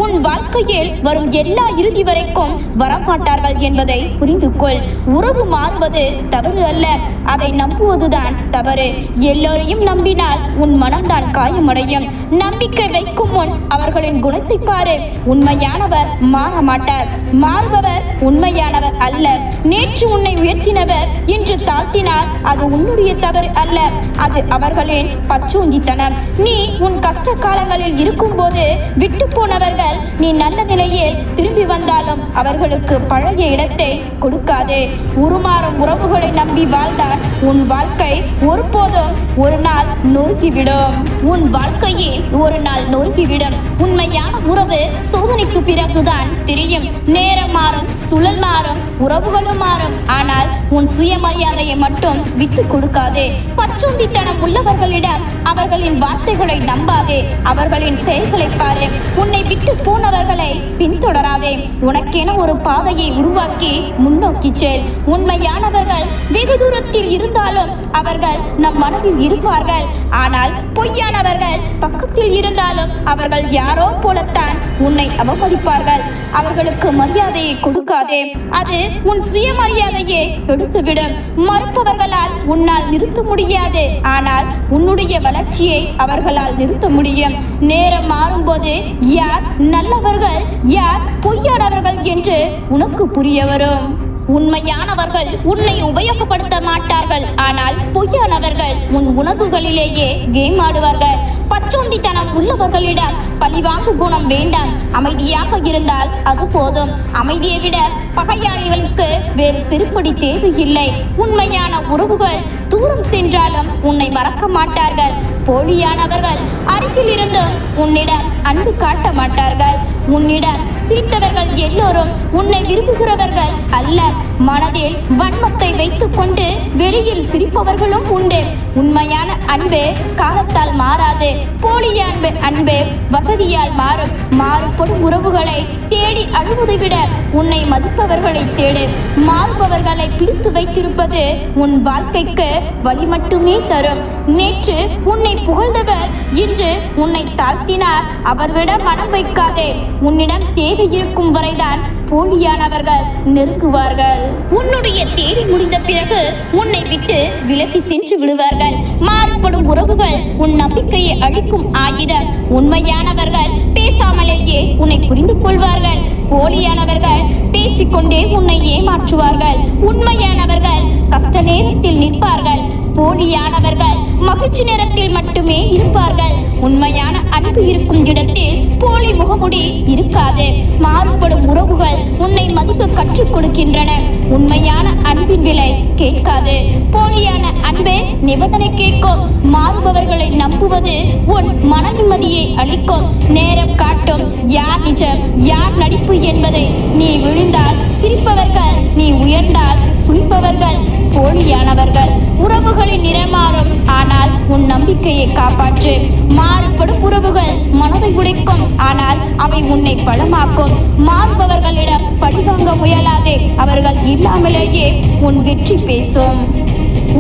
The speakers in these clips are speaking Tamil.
உன் வாழ்க்கையில் வரும் எல்லா இறுதி வரைக்கும் வரமாட்டார்கள் என்பதை புரிந்து கொள். உறவு மாறுவது தவறு அல்ல, அதை நம்புவதுதான் தவறு. எல்லோரையும் நம்பினால் உன் மனம்தான் காயமடையும். நம்பிக்கை வைக்கும் முன் அவர்களின் குணத்தை பாரு. உண்மையானவர் மாற மாட்டார், மாறுபவர் உண்மையானவர் அல்ல. நேற்று உன்னை உயர்த்தினவர் இன்று தாழ்த்தினால் அது உன்னுடைய தவறு அல்ல, அது அவர்களின் பச்சோந்தித்தனம். நீ உன் கஷ்ட காலங்களில் இருக்கும் போது விட்டு போனவர்கள் நீ நல்ல நிலையில் திரும்பி வந்தாலும் அவர்களுக்கு பழைய இடத்தை கொடுக்காதே. உருமாறும் உறவுகளை நம்பி வாழ்ந்தால் உன் வாழ்க்கை ஒருபோதும் ஒரு நாள் நொறுக்கிவிடும். உன் வாழ்க்கையே ஒரு நாள் நொறுக்கிவிடும். உண்மையான உறவு சோதனைக்கு பிறகுதான் தெரியும். நேரம் மாறும், சுழல் மாறும், உறவுகளும் மாறும். ஆனால் உன் சுயமரியாதையை மட்டும் விட்டு கொடுக்காதே. பச்சோந்தித்தனம் உள்ளவர்களிடம் அவர்களின் வார்த்தைகளை நம்பாதே, அவர்களின் செயல்களை பாரு. உன்னை விட்டு போனவர்களை பின்தொடராதே. உனக்கென ஒரு பாதையை உருவாக்கி முன்னோக்கி செல். உண்மையானவர்கள் வெகு தூரத்தில் இருந்தாலும் அவர்கள் நம் மனதில் இருப்பார்கள். ஆனால் பொய்யானவர்கள் பக்கத்தில் இருந்தாலும் அவர்கள் யாரோ போலத்தான் உன்னை அவமதிப்பார்கள். அவர்களுக்கு மரியாதையை கொடுக்காதே, அது உன் சுயமரியாதையை எடுத்துவிடும். மறுப்பவர்களால் உன்னால் நிறுத்த முடியாது, ஆனால் உன்னுடைய வளர்ச்சியை அவர்களால் நிறுத்த முடியும். நேரம் மாறும்போது யார் நல்லவர்கள் யார் பொய்யானவர்கள் என்று உனக்கு புரிய வரும். உண்மையானவர்கள் உன்னை உபயோகப்படுத்த மாட்டார்கள், ஆனால் பொய்யானவர்கள் உன் உணர்வுகளிலேயே கேம் ஆடுவார்கள். பச்சோந்தித்தனம் உள்ளவர்களிடம் பழிவாங்கு குணம் வேண்டாம். அமைதியாக இருந்தால் அது போதும். அமைதியை விட பகையாளிகளுக்கு வேறு சிறுபடி தேவையில்லை. உண்மையான உறவுகள் தூரம் சென்றாலும் உன்னை மறக்க மாட்டார்கள். போலியானவர்கள் அருகில் இருந்தும் உன்னிடம் அன்பு காட்ட மாட்டார்கள். உன்னிடம் சிரித்தவர்கள் எல்லோரும் உன்னை விரும்புகிறவர்கள் அல்ல. மனதில் வன்மத்தை வைத்துக் கொண்டு வெளியில் சிரிப்பவர்களும் உண்டு. உண்மையான அன்பு காலத்தால் மாறாது. போலியான அன்பு வசதியால் மாறும். மாறுபடும் உறவுகளை தேடி அழுவதை விட உன்னை மதிப்பவர்களை தேடு. மாறுபவர்களை பிடித்து வைத்திருப்பது உன் வாழ்க்கைக்கு வழி மட்டுமே தரும். நேற்று உன்னை புகழ்ந்தவர் இன்று உன்னை தாழ்த்தினார். அவர்களிடம் மனம் வைக்காதே. உன்னிடம் தேவை இருக்கும் வரைதான் போலியானவர்கள் நெருங்குவார்கள். உன்னுடைய தேவை முடிந்த பிறகு உன்னை விட்டு விலகி சென்று விடுவார்கள். மாறுபடும் உறவுகள் உன் நம்பிக்கையை அழிக்கும் ஆயுதம். உண்மையானவர்கள் பேசாமலேயே உன்னை புரிந்து கொள்வார்கள். போலியானவர்கள் பேசிக்கொண்டே உன்னை ஏமாற்றுவார்கள். உண்மையானவர்கள் கஷ்ட நேரத்தில் நிற்பார்கள். போலியானவர்கள் மகிழ்ச்சி நேரத்தில் மட்டுமே இருப்பார்கள். உண்மையான அன்பு இருக்கும் இடத்தில் போலி முகமுடி இருக்காது. மாறுபடும் உறவுகள் உன்னை மதிக்க கற்றுக் கொடுக்கின்றன. உண்மையான அன்பின் விலை கேட்காது. போலியான அன்பு நிபந்தனை கேட்கும். மாறுபவர்களை நம்புவது உன் மன நிம்மதியை அளிக்கும். நேரம் காட்டும் யார் நிஜம் யார் நடிப்பு என்பதை. நீ விழுந்தால் சிரிப்பவர்கள், நீ உயர்ந்தால் சுழிப்பவர்கள் போலியானவர்கள். உறவுகளின் நிறம் மாறும், ஆனால் உன் நம்பிக்கையை காப்பாற்று. மாறுபடும் உறவுகள் மனதை உடைக்கும், ஆனால் அவை உன்னை பலமாக்கும். மாறுபவர்களிடம் பழிவாங்க முயலாதே. அவர்கள் இல்லாமலேயே உன் வெற்றி பேசும்.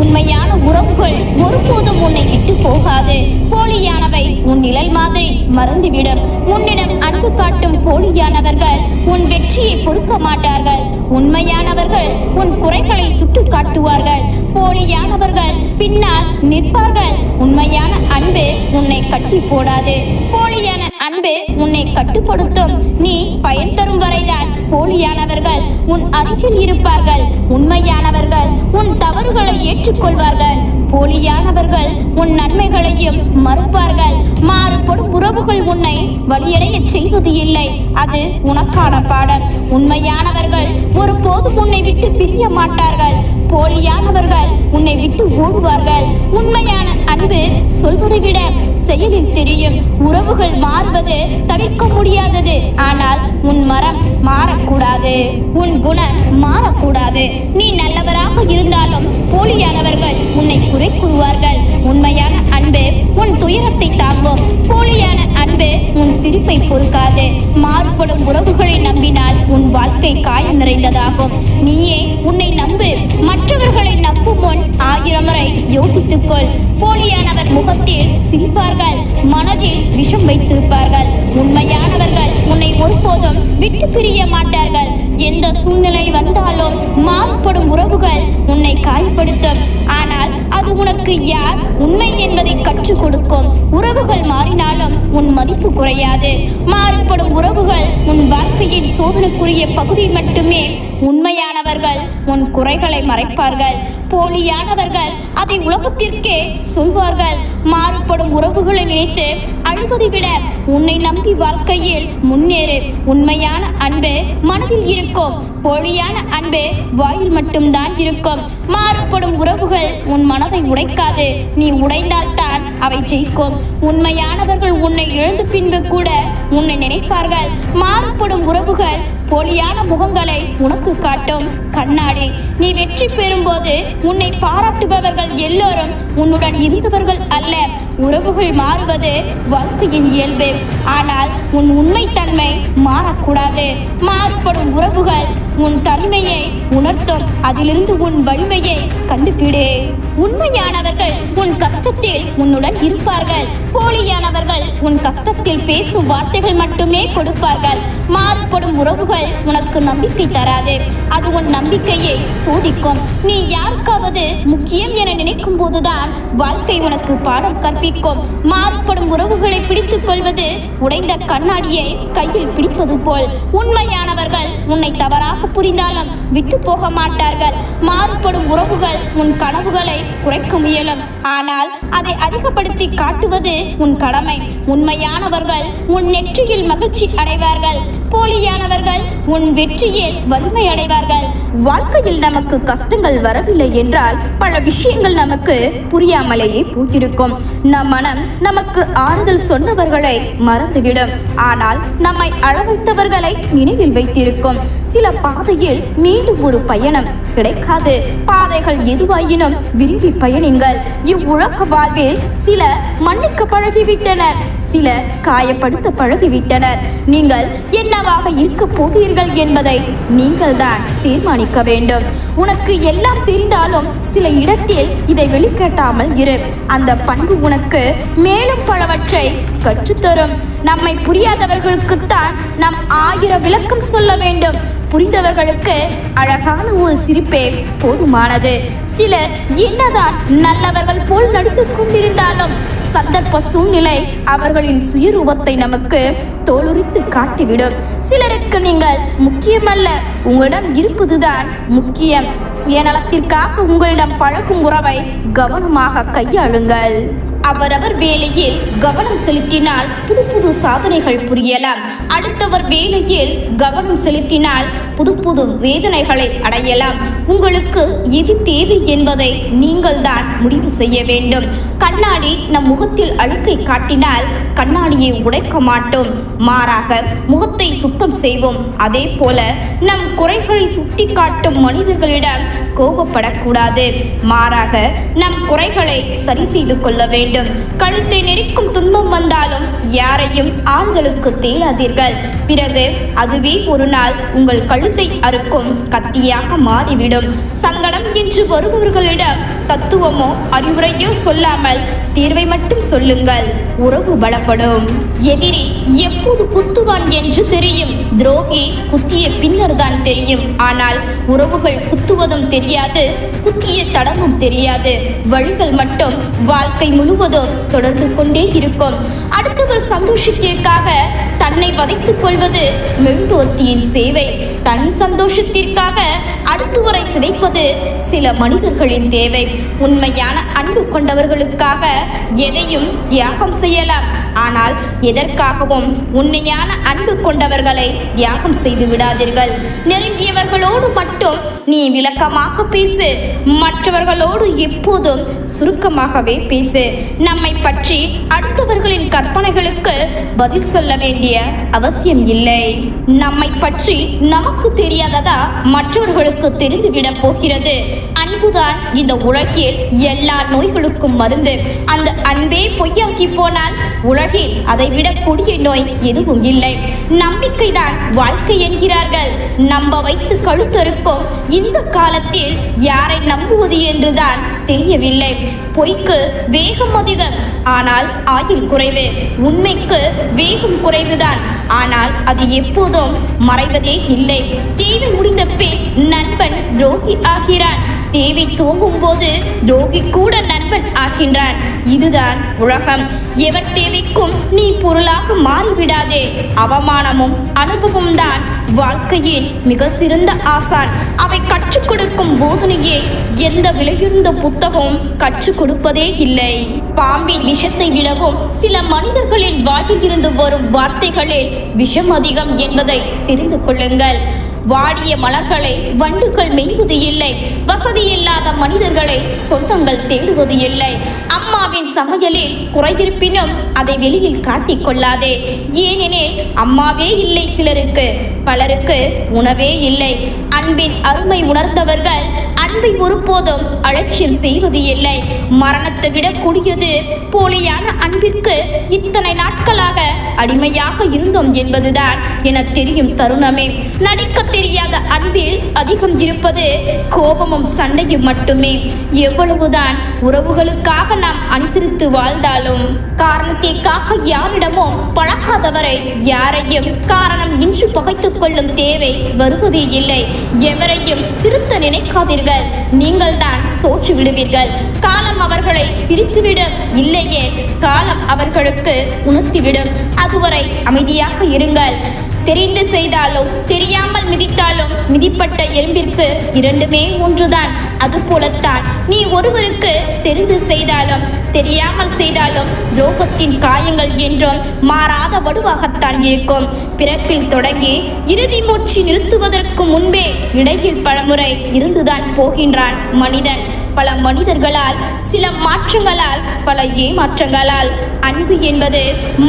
உண்மையான உறவுகள் ஒருபோதும் உன்னை விட்டு போகாது. போலியானவை உன் நிழல் மாதிரி மறந்துவிடும். உன்னிடம் அன்பு காட்டும் போலியானவர்கள் உன் வெற்றியை பொறுக்க மாட்டார்கள். உண்மையானவர்கள் உன் குறைகளை சுட்டு காட்டுவார்கள். போலியானவர்கள் பின்னால் நிற்பார்கள். உண்மையான அன்பு உன்னை கட்டி போடாது. போலியான அன்பு உன்னை கட்டுப்படுத்தும். நீ பயன் தரும் வரைதான் போலியானவர்கள் உன் அருகில் இருப்பார்கள். உண்மையானவர்கள் உன் தவறுகளை ஏற்றுக்கொள்வார்கள். போலியானவர்கள் உன் நன்மைகளையும் மறுப்பார்கள். மாறுபடும் உறவுகள் உன்னை வழியடைய செய்வது இல்லை, அது உனக்கான பாடம். உண்மையானவர்கள் ஒருபோதும் உன்னை விட்டு பிரிய மாட்டார்கள். போலியானவர்கள் உன்னை விட்டு ஓடுவார்கள். உண்மையான அன்பு சொல்வதை விட செயலில் தெரியும். உறவுகள் மாறுவது தவிர்க்க முடியாதது, ஆனால் உன் மரம் மாறக்கூடாது. உன் குணம் மாறக்கூடாது. நீ நல்லவராக இருந்தாலும் போலியானவர்கள் உன்னை குறை கூறுவார்கள். உண்மையான அன்பு உன் துயரத்தை தாங்கும். போலியான அன்பு உன் சிரிப்பை பொறுக்காது. மாறுபடும் உறவுகளை நம்பினால் உன் வாழ்க்கை காயம் நிறைந்ததாகும். நீயே உன்னை நம்பு. மற்றவர்களை நம்பும் முன் 1000 முறை யோசித்துக்கொள். போலியானவர் முகத்தில் சிரிப்பார்கள், மனதில் விஷம் வைத்திருப்பார்கள். உண்மையானவர்கள் உன்னை ஒருபோதும் விட்டு பிரிய மாட்டார்கள். எந்த சூழ்நிலை வந்தாலும் மாறுபடும் உறவுகள் உன்னை காயப்படுத்தும். ஆனால் அது உனக்கு யார் உண்மை என்பதை கற்றுக் கொடுக்கும். உறவுகள் மாறினாலும் உன் மதிப்பு குறையாது. மாறுபடும் உறவுகள் உன் வாழ்க்கையின் சோதனைக்குரிய பகுதி மட்டுமே. உண்மையானவர்கள் உன் குறைகளை மறைப்பார்கள். போலியானவர்கள் அதை உலகத்திற்கே சொல்வார்கள். மாறுபடும் உறவுகளை நினைத்து அழுவதை விட உன்னை நம்பி வாழ்க்கையில் முன்னேறு. உண்மையான அன்பு மனதில் இருக்கும். போலியான அன்பு வாயில் மட்டும்தான் இருக்கும். மாறுபடும் உறவுகள் உன் மனதை உடைக்காது. நீ உடைந்தால்தான் அவை ஜெயிக்கும். உண்மையானவர்கள் உன்னை இழந்த பின்பு கூட உன்னை நினைப்பார்கள். மாறுபடும் உறவுகள் போலியான முகங்களை உனக்கு காட்டும் கண்ணாடி. நீ வெற்றி பெறும்போது உன்னை பாராட்டுபவர்கள் எல்லோரும் உன்னுடன் இருந்தவர்கள் அல்ல. உறவுகள் மாறுவது வாழ்க்கையின் இயல்பு. ஆனால் உன் உண்மைத்தன்மை மாறக்கூடாது. மாறுபடும் உறவுகள் உன் தனிமையை உணர்த்தும். அதிலிருந்து உன் வலிமையை கண்டுபிடி. உண்மையானவர்கள் உன் கஷ்டத்தில் உன்னுடன் இருப்பார்கள். போலியானவர்கள் உன் கஷ்டத்தில் பேசும் வார்த்தைகள் மட்டுமே கொடுப்பார்கள். மாறுபடும் உறவுகள் உனக்கு நம்பிக்கை தராது. அது உன் நம்பிக்கையை சோதிக்கும். நீ யாருக்காவது முக்கியம் என நினைக்கும் போதுதான் வாழ்க்கை உனக்கு பாடம் கற்பிக்கும். மாறுபடும் உறவுகளை பிடித்துக் கொள்வது உடைந்த கண்ணாடியை கையில் பிடிப்பது போல். உண்மையானவர்கள் உன்னை தவறாக புரிந்தாலும் விட்டு போக மாட்டார்கள். மாறுபடும் உறவுகள் உன் கனவுகளை குறைக்க முயலும். ஆனால் அதை அதிகப்படுத்தி காட்டுவது உன் கடமை. உண்மையானவர்கள் உன் நெற்றியில் மகிழ்ச்சி அடைவார்கள். போலியானவர்கள் உன் வெற்றியில் வலிமை அடைவார்கள். வாழ்க்கையில் நமக்கு கஷ்டங்கள் வரவில்லை என்றால் பல விஷயங்கள் நமக்கு புரியாமலேயே போயிருக்கும். நம் மனம் நமக்கு ஆறுதல் சொன்னவர்களை மறந்துவிடும். ஆனால் நம்மை அளவைத்தவர்களை நினைவில் வைத்திருக்கும். சில பாதையில் மீண்டும் ஒரு பயணம் கிடைக்காது. பாதைகள் எதுவாயினும் விரும்பி பயணிங்கள். இவ்வுலக வாழ்வில் சில மன்னிக்க பழகிவிட்டனர், சில காயப்படுத்த பழகிவிட்டனர். நீங்கள் என்னவாக இருக்க போகிறீர்கள் என்பதை நீங்கள் தான் தீர்மானிக்க வேண்டும். உனக்கு எல்லாம் தெரிந்தாலும் சில இடத்தில் இதை வெளிக்காட்டாமல் இரு. அந்த பண்பு உனக்கு மேலும் பலவற்றை கற்றுத்தரும். நம்மை புரியாதவர்களுக்குத்தான் நாம் 1000 விளக்கம் சொல்ல வேண்டும். புரிந்தவர்களுக்கு அழகான ஒரு சிரிப்பே போதுமானது. சிலர் என்னதான் நல்லவர்கள் போல் நடித்து கொண்டிருந்தாலும் சந்தர்ப்ப சூழ்நிலை அவர்களின் சுயரூபத்தை நமக்கு தோலுரித்து காட்டிவிடும். சிலருக்கு நீங்கள் முக்கியமல்ல, உங்களிடம் இருப்பதுதான் முக்கியம். சுயநலத்திற்காக உங்களிடம் பழகும் உறவை கவனமாக கையாளுங்கள். அவரவர் வேலையில் கவனம் செலுத்தினால் புது புது சாதனைகள் புரியலாம். அடுத்தவர் வேலையில் கவனம் செலுத்தினால் புது புது வேதனைகளை அடையலாம். உங்களுக்கு எது தேவை என்பதை நீங்கள் தான் முடிவு செய்ய வேண்டும். கண்ணாடி நம் முகத்தில் அழுக்கை காட்டினால் கண்ணாடியை உடைக்க மாட்டோம். மாறாக முகத்தை சுத்தம் செய்வோம். அதே போல நம் குறைகளை சுட்டி காட்டும் மனிதர்களிடம் கோபப்படக்கூடாது. மாறாக நம் குறைகளை சரி செய்து கொள்ள வேண்டும். கழுத்தை நெரிக்கும் துன்பம் வந்தாலும் யாரையும் ஆண்களுக்கு தேடாதீர்கள். பிறகு அதுவே ஒரு நாள் உங்கள் கழுத்தை அறுக்கும் கத்தியாக மாறிவிடும். சங்கடம் என்று வருபவர்களிடம் தத்துவமோ அறிவுரையோ சொல்லாமல் தீர்வை மட்டும் சொல்லுங்கள். உறவு பலப்படும். எதிரி எப்போது குத்துவான் என்று தெரியும். துரோகி குத்திய பின்னர் தான் தெரியும். ஆனால் உறவுகள் குத்துவதும் தெரியாது, குத்திய தடமும் தெரியாது. வழிகள் மட்டும் வாழ்க்கை முழுவதும் தொடர்ந்து கொண்டே இருக்கும். அடுத்தவர் சந்தோஷத்திற்காக தன்னை வதைத்துக் கொள்வது மெழுகுவர்த்தியின் சேவை. தன் சந்தோஷத்திற்காக அடுத்தவரை சிதைப்பது சில மனிதர்களின் தேவை. உண்மையான அன்பு கொண்டவர்களுக்காக எதையும் தியாகம் செய்யலாம். ஆனால் எதற்காகவும் உண்மையான அன்பு கொண்டவர்களை தியாகம் செய்து விடாதீர்கள். நெருங்கியவர்களோடு மட்டும் நீ விளக்கமாக பேசு. மற்றவர்களோடு எப்போதும் சுருக்கமாகவே பேசு. நம்மை பற்றி அடுத்தவர்களின் கற்பனைகளுக்கு பதில் சொல்ல வேண்டிய அவசியம் இல்லை. நம்மை பற்றி நமக்கு தெரியாததா மற்றவர்களுக்கு தெரிந்துவிட போகிறது. அன்புதான் இந்த உலகில் எல்லா நோய்களுக்கும் மருந்து. அந்த அன்பே பொய்யாகி போனால் உலகில் அதைவிட கொடிய நோய் எதுவும் இல்லை. நம்பிக்கைதான் வாழ்க்கை என்கிறார்கள். நம்ப வைத்து கழுத்தறுக்கும் இந்த காலத்தில் யாரை நம்புவது என்றுதான் தெரியவில்லை. பொய்க்கு வேகம் அதிகம், ஆனால் ஆயுள் குறைவு. உண்மைக்கு வேகம் குறைவுதான், ஆனால் அது எப்போதும் மறைவதே இல்லை. தேவை முடிந்த பின் நண்பன் துரோகி ஆகிறான். தேவை தோங்கும் போது துரோகி கூட நண்பன் ஆகின்றான். இதுதான் உலகம். எவர் தேவைக்கும் நீ பொருளாக மாறிவிடாதே. அவமானமும் அனுபவம் தான் வாழ்க்கையின் மிக சிறந்த ஆசான். அவை கற்றுக் கொடுக்கும் போதனையை எந்த விலையுறந்த புத்தகம் கற்றுக் கொடுப்பதே இல்லை. பாம்பின் விஷத்தை விடவும் சில மனிதர்களின் வாழ்வில் இருந்து வரும் வார்த்தைகளில் விஷம் அதிகம் என்பதை தெரிந்து கொள்ளுங்கள். வாடிய மலர்களை வண்டுகள் மேய்வது இல்லை. வசதி இல்லாத மனிதர்களை சொந்தங்கள் தேடுவது இல்லை. அம்மாவின் சமையலில் குறையிருப்பினும் அதை வெளியில் காட்டிக் கொள்ளாதே. ஏனெனில் அம்மாவே இல்லை சிலருக்கு, பலருக்கு உணவே இல்லை. அன்பின் அருமை உணர்ந்தவர்கள் அன்பை ஒருபோதும் அலட்சியம் செய்வது இல்லை. மரணத்தை விட கூடியது போலியான அன்பிற்கு இத்தனை நாட்களாக அடிமையாக இருந்தோம் என்பதுதான் என தெரியும் தருணமே. நடிக்க தெரியாத அன்பில் அதிகம் இருப்பது கோபமும் சண்டையும் மட்டுமே. எவ்வளவுதான் உறவுகளுக்காக நாம் அனுசரித்து வாழ்ந்தாலும் காரணத்திற்காக யாரிடமும் பழகாதவரை யாரையும் காரணம் இன்று பகைத்துக் கொள்ளும் தேவை வருவதே இல்லை. எவரையும் திருத்த நினைக்காதீர்கள். நீங்கள் தான் தோற்று விடுவீர்கள். காலம் அவர்களை பிரித்துவிடும், இல்லையே காலம் அவர்களுக்கு உணர்த்திவிடும். அதுவரை அமைதியாக இருங்கள். தெரிந்து செய்தாலும் தெரியாமல் மிதித்தாலும் மிதிப்பட்ட எறும்பிற்கு இரண்டுமே ஒன்றுதான். அதுபோலத்தான் நீ ஒருவருக்கு தெரிந்து செய்தாலும் தெரியாமல் செய்தாலும் துரோகத்தின் காயங்கள் என்றும் மாறாத வடுவாகத்தான் இருக்கும். பிறப்பில் தொடங்கி இறுதி மூச்சு நிறுத்துவதற்கு முன்பே இடையில் பலமுறை இருந்துதான் போகின்றான் மனிதன். பல மனிதர்களால், சில மாற்றங்களால், பல ஏமாற்றங்களால். அன்பு என்பது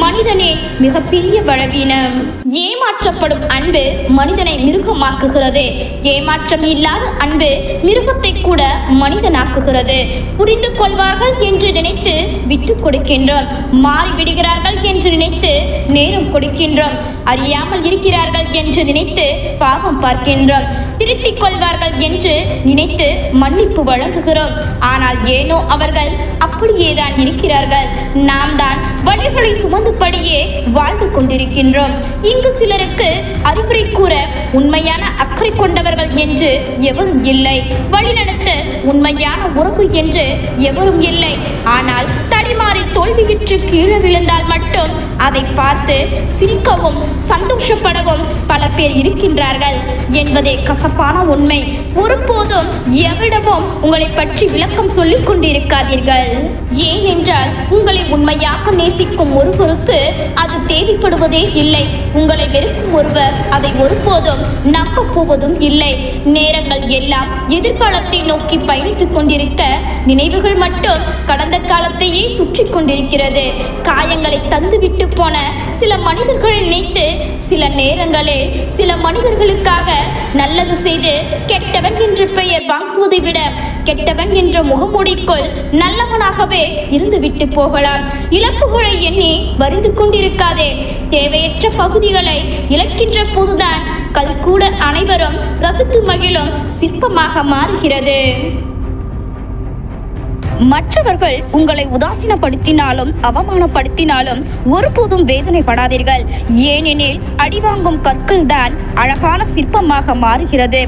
மனிதனின் மிகப்பெரிய பலவீனம். ஏமாற்றப்படும் அன்பு மனிதனை மிருகமாக்குகிறது. ஏமாற்றம் இல்லாத அன்பு மிருகத்தை கூட மனிதனாக்குகிறது. புரிந்து கொள்வார்கள் என்று நினைத்து விட்டு கொடுக்கின்றோம். மாறிவிடுகிறார்கள் என்று நினைத்து நேரம் கொடுக்கின்றோம். அறியாமல் இருக்கிறார்கள் என்று நினைத்து பாவம் பார்க்கின்றோம். திருத்திக் கொள்வார்கள் என்று நினைத்து மன்னிப்பு வழங்குகிறோம். ஆனால் ஏனோ அவர்கள் அப்படியேதான் இருக்கிறார்கள். நாம் தான் வழிகளை சுமந்தபடியே வாழ்ந்து கொண்டிருக்கின்றோம். இங்கு சிலருக்கு அறிவுரை கூற உண்மையான அக்கறை கொண்டவர்கள் என்று எவரும் இல்லை. வழிநடத்த உண்மையான உறவு என்று எவரும் இல்லை. ஆனால் தடிமாறி தோல்வியுற்று கீழே விழுந்தால் மட்டும் அதை பார்த்து சிரிக்கவும் சந்தோஷப்படவும் பல பேர் இருக்கின்றார்கள் என்பதே கசப்பான உண்மை. ஒருபோதும் எவரிடமும் உங்களை பற்றி விளக்கம் சொல்லிக் கொண்டிருக்காதீர்கள். ஏனென்றால் உங்களை உண்மையாக நேசிக்கும் ஒருவருக்கு அது தேவைப்படுவதே இல்லை. உங்களை வெறுக்கும் ஒருவர் அதை ஒருபோதும் நம்ப போவதும் இல்லை. நேரங்கள் எல்லாம் எதிர்காலத்தை நோக்கி பயணித்துக் கொண்டிருக்க நினைவுகள் மட்டும் கடந்த காலத்தையே சுற்றி கொண்டிருக்கிறது. காயங்களை தந்துவிட்டு போன சில மனிதர்களை நினைத்து சில நேரங்களில் சில மனிதர்களுக்காக நல்லது செய்து கெட்டவன் என்ற பெயர் வாங்குவதை விட கெட்டவன் என்ற முகமூடிக்குள் நல்லவனாகவே இருந்துவிட்டு போகலாம். இழப்புகளை எண்ணி வருந்து கொண்டிருக்காதே. தேவையற்ற பகுதிகளை இழக்கின்ற போதுதான் கல் கூட அனைவரும் ரசித்து மகிழும் சிற்பமாக மாறுகிறது. மற்றவர்கள் உங்களை உதாசீனப்படுத்தினாலும் அவமானப்படுத்தினாலும் ஒருபோதும் வேதனைப்படாதீர்கள். ஏனெனில் அடிவாங்கும் கற்கள் தான் அழகான சிற்பமாக மாறுகிறது.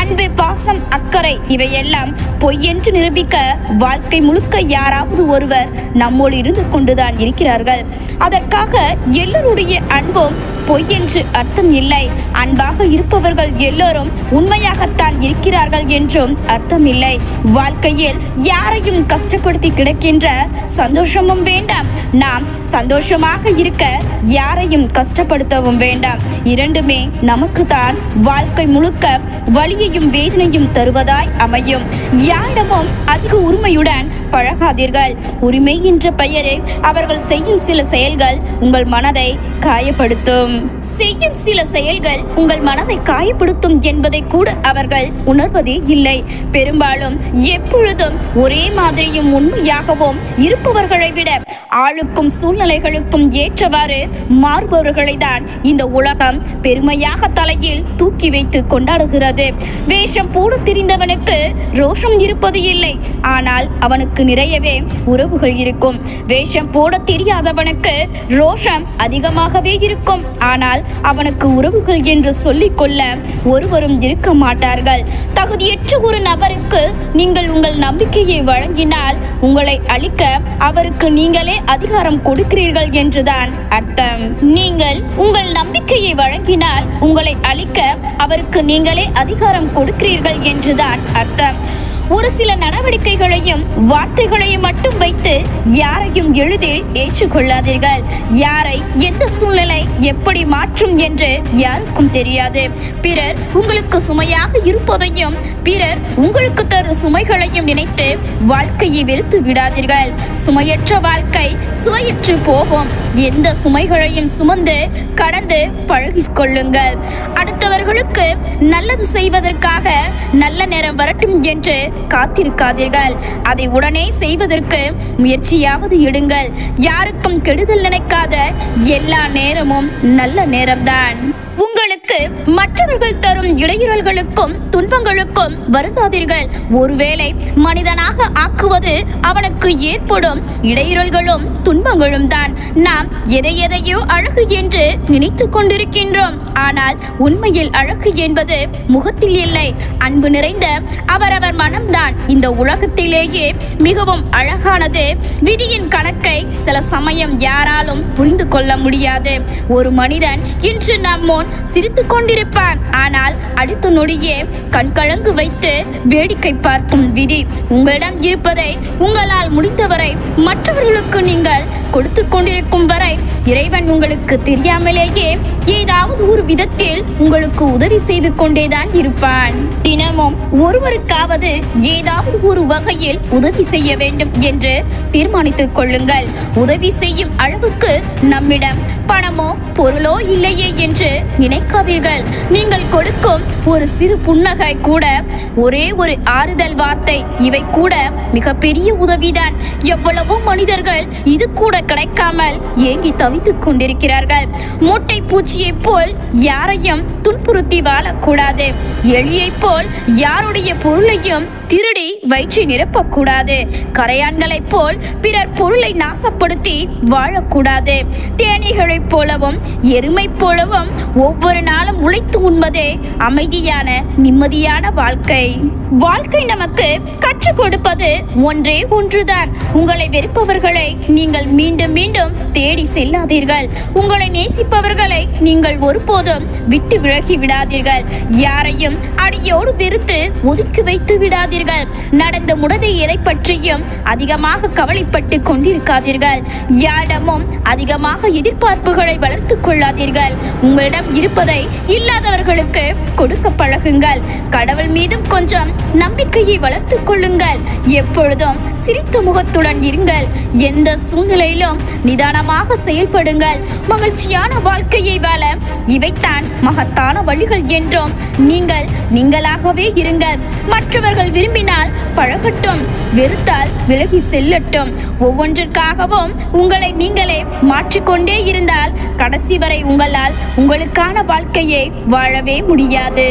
அன்பு, பாசம், அக்கறை இவையெல்லாம் பொய் என்று நிரூபிக்க வாழ்க்கை முழுக்க யாராவது ஒருவர் நம்மோடு இருந்து கொண்டுதான் இருக்கிறார்கள். அதற்காக எல்லோருடைய அன்பும் பொய் என்று அர்த்தம் இல்லை. அன்பாக இருப்பவர்கள் எல்லோரும் உண்மையாகத்தான் இருக்கிறார்கள் என்றும் அர்த்தம் இல்லை. வாழ்க்கையில் யாரையும் கஷ்டப்படுத்தி கிடக்கின்ற சந்தோஷமும் வேண்டாம். நாம் சந்தோஷமாக இருக்க யாரையும் கஷ்டப்படுத்தவும் வேண்டாம். இரண்டுமே நமக்கு தான் வாழ்க்கை முழுக்க வலியையும் வேதனையும் தருவதாய் அமையும். யாரிடமும் அதிக உரிமையுடன் பழகாதீர்கள். உரிமை என்ற பெயரில் அவர்கள் செய்யும் சில செயல்கள் உங்கள் மனதை காயப்படுத்தும். என்பதை கூட அவர்கள் உணர்வதே இல்லை. பெரும்பாலும் எப்பொழுதும் ஒரே மாதிரியும் உண்மையாகவும் இருப்பவர்களை விட ஆளுக்கும் சூழ்நிலைகளுக்கும் ஏற்றவாறு மாறுபவர்களை தான் இந்த உலகம் பெருமையாக தலையில் தூக்கி வைத்து கொண்டாடுகிறது. வேஷம் போட தெரிந்தவனுக்கு ரோஷம் இருப்பது இல்லை, ஆனால் அவனுக்கு நிறையவே உறவுகள் இருக்கும். வேஷம் போட தெரியாதவனுக்கு ரோஷம் அதிகமாகவே இருக்கும், ஆனால் அவனுக்கு உறவுகள் என்று சொல்லிக்கொள்ள ஒருவரும் இருக்க மாட்டார்கள். தகுதியற்ற ஒரு நபருக்கு நீங்கள் உங்கள் நம்பிக்கையை வழங்கினால் உங்களை அழிக்க அவருக்கு நீங்களே அதிகாரம் கொடுக்கிறீர்கள் என்றுதான் அர்த்தம். நீங்கள் உங்கள் நம்பிக்கையை வழங்கினால் உங்களை அழிக்க அவருக்கு நீங்களே அதிகாரம் கொடுக்கிறீர்கள் என்றுதான் அர்த்தம். ஒரு சில நடவடிக்கைகளையும் வார்த்தைகளையும் மட்டும் வைத்து யாரையும் எளிதில் ஏற்றுக்கொள்ளாதீர்கள். யாரை எந்த சூழ்நிலை எப்படி மாற்றும் என்று யாருக்கும் தெரியாது. பிறர் உங்களுக்கு சுமையாக இருப்பதையும் பிறர் உங்களுக்கு தரும் சுமைகளையும் நினைத்து வாழ்க்கையை வெறுத்து விடாதீர்கள். சுமையற்ற வாழ்க்கை சுவையற்று போகும். எந்த சுமைகளையும் சுமந்து கடந்து பழகிக்கொள்ளுங்கள். அடுத்தவர்களுக்கு நல்லது செய்வதற்காக நல்ல நேரம் வரட்டும் என்று காத்திருக்காதீர்கள். அதை உடனே செய்வதற்கு முயற்சியாவது எடுங்கள். யாருக்கும் கெடுதல் நினைக்காத எல்லா நேரமும் நல்ல நேரம்தான். உங்களுக்கு மற்றவர்கள் தரும் இடையூறல்களுக்கும் துன்பங்களுக்கும் வருந்தாதீர்கள். ஒருவேளை மனிதனாக ஆக்குவது அவனுக்கு ஏற்படும் இடையூறல்களும் துன்பங்களும் தான். நாம் எதையோ அழகு என்று நினைத்து கொண்டிருக்கின்றோம். ஆனால் உண்மையில் அழகு என்பது முகத்தில் இல்லை, அன்பு நிறைந்த அவரவர் மனம்தான் இந்த உலகத்திலேயே மிகவும் அழகானது. விதியின் கணக்கை சில சமயம் யாராலும் புரிந்து கொள்ள முடியாது. ஒரு மனிதன் இன்று நம்மோன் சிரித்து கொண்டிருப்பான், ஆனால் அடுத்த நொடியே கண்கலங்கு வைத்து வேடிக்கை பார்க்கும் விதி. உங்களிடம் இருப்பதை உங்களால் முடிந்தவரை மற்றவர்களுக்கு நீங்கள் கொடுத்து கொண்டிருக்கும் வரை இறைவன் உங்களுக்கு தெரியாமலேயே ஏதாவது ஒரு விதத்தில் உங்களுக்கு உதவி செய்து கொண்டேதான் இருப்பான். தினமும் ஒருவருக்காவது ஏதாவது ஒரு வகையில் உதவி செய்ய வேண்டும் என்று தீர்மானித்துக் கொள்ளுங்கள். உதவி செய்யும் அளவுக்கு நம்மிடம் பணமோ பொருளோ இல்லையே என்று நினைக்காதீர்கள். நீங்கள் கொடுக்கும் ஒரு சிறு புன்னகை கூட, ஒரே ஒரு ஆறுதல் வார்த்தை, இவை கூட மிகப்பெரிய உதவிதான். எவ்வளவோ மனிதர்கள் இது கூட கிடைக்காமல் ஏங்கி தவித்துக் கொண்டிருக்கிறார்கள். மூட்டை பூச்சியை போல் யாரையும் துன்புறுத்தி வாழக்கூடாது. எலியை போல் யாருடைய பொருளையும் திருடி வயிற்றை நிரப்பக்கூடாது. கரையான்களைப் போல் பிறர் பொருளை நாசப்படுத்தி வாழக்கூடாது. தேனீகளைப் போலவும் எருமை போலவும் ஒவ்வொரு நாளும் உழைத்து உண்பதே அமைதியான நிம்மதியான வாழ்க்கை. வாழ்க்கை நமக்கு கற்றுக் கொடுப்பது ஒன்றே ஒன்றுதான். உங்களை வெறுப்பவர்களை நீங்கள் மீண்டும் மீண்டும் தேடி செல்லாதீர்கள். உங்களை நேசிப்பவர்களை நீங்கள் ஒருபோதும் விட்டு விலகி விடாதீர்கள். யாரையும் அடியோடு வெறுத்து ஒதுக்கி வைத்து விடாதீர்கள். நடந்த முடதை எதை பற்றியும் அதிகமாக கவலைப்பட்டு கொண்டிருக்காதீர்கள். யாரிடமும் அதிகமாக எதிர்பார்ப்புகளை வளர்த்துக் கொள்ளாதீர்கள். உங்களிடம் இருப்பதை இல்லாதவர்களுக்கு கொடுக்க பழகுங்கள். கடவுள் மீதும் கொஞ்சம் நம்பிக்கையை வளர்த்துக் கொள்ளுங்கள். எப்பொழுதும் சிரித்த முகத்துடன் இருங்கள். எந்த சூழ்நிலையிலும் நிதானமாக செயல்படுங்கள். மகிழ்ச்சியான வாழ்க்கையை வாழ இவைத்தான் மகத்தான வழிகள் என்றும் நீங்கள் நீங்களாகவே இருங்கள். மற்றவர்கள் விரும்பினால் பழகட்டும், வெறுத்தால் விலகி செல்லட்டும். ஒவ்வொன்றிற்காகவும் உங்களை நீங்களே மாற்றிக்கொண்டே இருந்தால் கடைசி வரை உங்களால் உங்களுக்கான வாழ்க்கையை வாழவே முடியாது.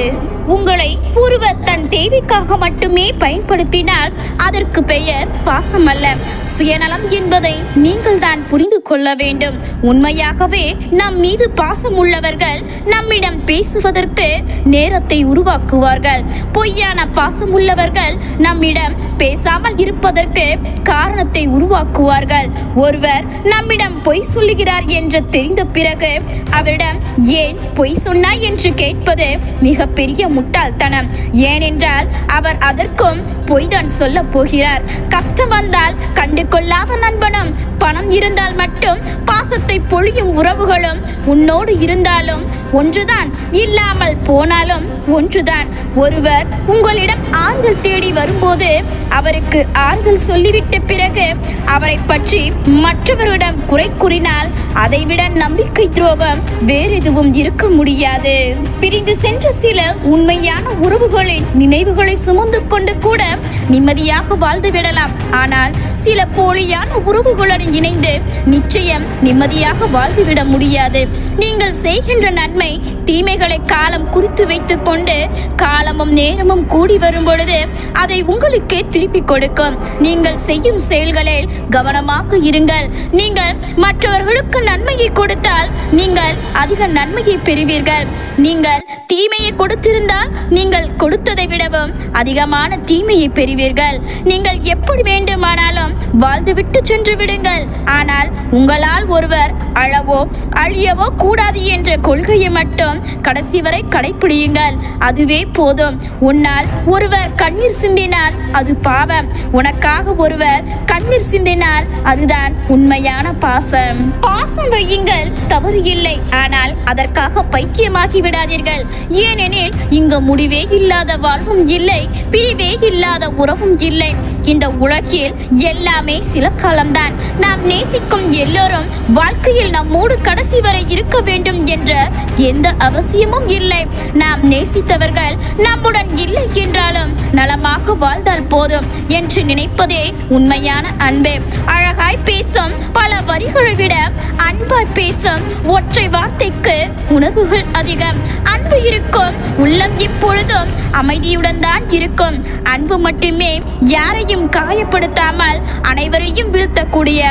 உங்களை ஒருவர் தன் தேவைக்காக மட்டுமே பயன்படுத்தினால் அதற்கு பெயர் பாசம் அல்ல, சுயநலம் என்பதை நீங்கள் தான் புரிந்து கொள்ள வேண்டும். உண்மையாகவே நம் மீது பாசம் உள்ளவர்கள் நம்மிடம் பேசுவதற்கு நேரத்தை உருவாக்குவார்கள். பொய்யான பாசம் உள்ளவர்கள் நம்மிடம் பேசாமல் இருப்பதற்கு காரணத்தை உருவாக்குவார்கள். ஒருவர் நம்மிடம் பொய் சொல்லுகிறார் என்று தெரிந்த பிறகு அவரிடம் ஏன் பொய் சொன்னாய் என்று கேட்பது மிகப்பெரிய முட்டாள்தனம். ஏனென்றால் அவர் அதற்கும் பொய்தான் சொல்ல போகிறார். கஷ்டம் வந்தால் கண்டு கொள்ளாத நண்பனும், பணம் இருந்தால் மட்டும் பாசத்தை பொழியும் உறவுகளும் உன்னோடு இருந்தாலும் ஒன்றுதான், இல்லாமல் போனாலும் ஒன்றுதான். ஒருவர் உங்களிடம் ஆறுதல் தேடி வரும்போது அவருக்கு ஆறுதல் சொல்லிவிட்ட பிறகு அவரை பற்றி மற்றவரிடம் குறை கூறினால் அதைவிட நம்பிக்கை துரோகம் வேறு எதுவும் இருக்க முடியாது. பிரிந்து சென்ற சில உண்மையான உறவுகளின் நினைவுகளை சுமந்து கொண்டு கூட நிம்மதியாக வாழ்ந்து விடலாம். ஆனால் சில போலியான உறவுகளுடன் இணைந்து நிச்சயம் நிம்மதியாக வாழ்ந்துவிட முடியாது. நீங்கள் செய்கின்ற நன்மை தீமைகளை காலம் குறித்து வைத்துக் கொண்டு காலமும் நேரமும் கூடி வரும் பொழுது அதை உங்களுக்கே திருப்பி கொடுக்கும். நீங்கள் செய்யும் செயல்களில் கவனமாக இருங்கள். நீங்கள் மற்றவர்களுக்கு நன்மையை கொடுத்தால் நீங்கள் அதிக நன்மையை பெறுவீர்கள். நீங்கள் தீமையை கொடுத்திருந்தால் நீங்கள் கொடுத்ததை விடவும் அதிகமான தீமையை பெறுவீர்கள். நீங்கள் எப்படி வேண்டுமானாலும் வாழ்ந்துவிட்டு சென்று விடுங்கள். ஆனால் உங்களால் ஒருவர் அழவோ அழியவோ கூடாது என்ற கொள்கையை மட்டும் கடைசி வரை கடைப்பிடியுங்கள். அதுவே போதும். உன்னால் ஒருவர் கண்ணீர் சிந்தினால் அது பாவம். உனக்காக ஒருவர் கண்ணீர் சிந்தினால் அதுதான் உண்மையான பாசம். பாசம் வையுங்கள், தவறு இல்லை. ஆனால் அதற்காக பைத்தியமாகி விடாதீர்கள். ஏனெனில் இங்கு முடிவே இல்லாத வாழ்வும் இல்லை, பிரிவே இல்லாத உறவும் இல்லை. இந்த உலகில் எல்லாமே சில காலம்தான். நாம் நேசிக்கும் எல்லோரும் வாழ்க்கையில் நம்மோடு கடைசி வரை இருக்க வேண்டும் என்ற எந்த அவசியமும் இல்லை. நாம் நேசித்தவர்கள் நம்முடன் இல்லை என்றாலும் நலமாக வாழ்ந்தால் போதும் என்று நினைப்பதே உண்மையான அன்பு. அழகாய் பேசும் பல வரிகளை விட அன்பாய் பேசும் ஒற்றை வார்த்தைக்கு உணர்வுகள் அதிகம். அன்பு இருக்கும் உள்ளம் எப்பொழுதும் அமைதியுடன் தான் இருக்கும். அன்பு மட்டுமே யாரையும் காயப்படுத்தாமல் அனைவரையும் வீழ்த்தக்கூடிய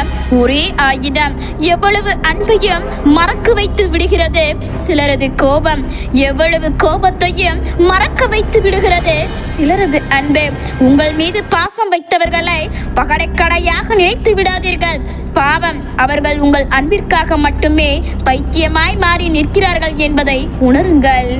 ஒரே ஆயுதம். எவ்வளவு அன்பையும் மறக்க வைத்து விடுகிறது சிலரது கோபம். எவ்வளவு கோபத்தையும் மறக்க வைத்து விடுகிறது சிலரது அன்பு. உங்கள் மீது பாசம் வைத்தவர்களை பகடைக்கடையாக நினைத்து விடாதீர்கள். பாவம், அவர்கள் உங்கள் அன்பிற்காக மட்டுமே பைத்தியமாய் மாறி நிற்கிறார்கள் என்பதை உணருங்கள்.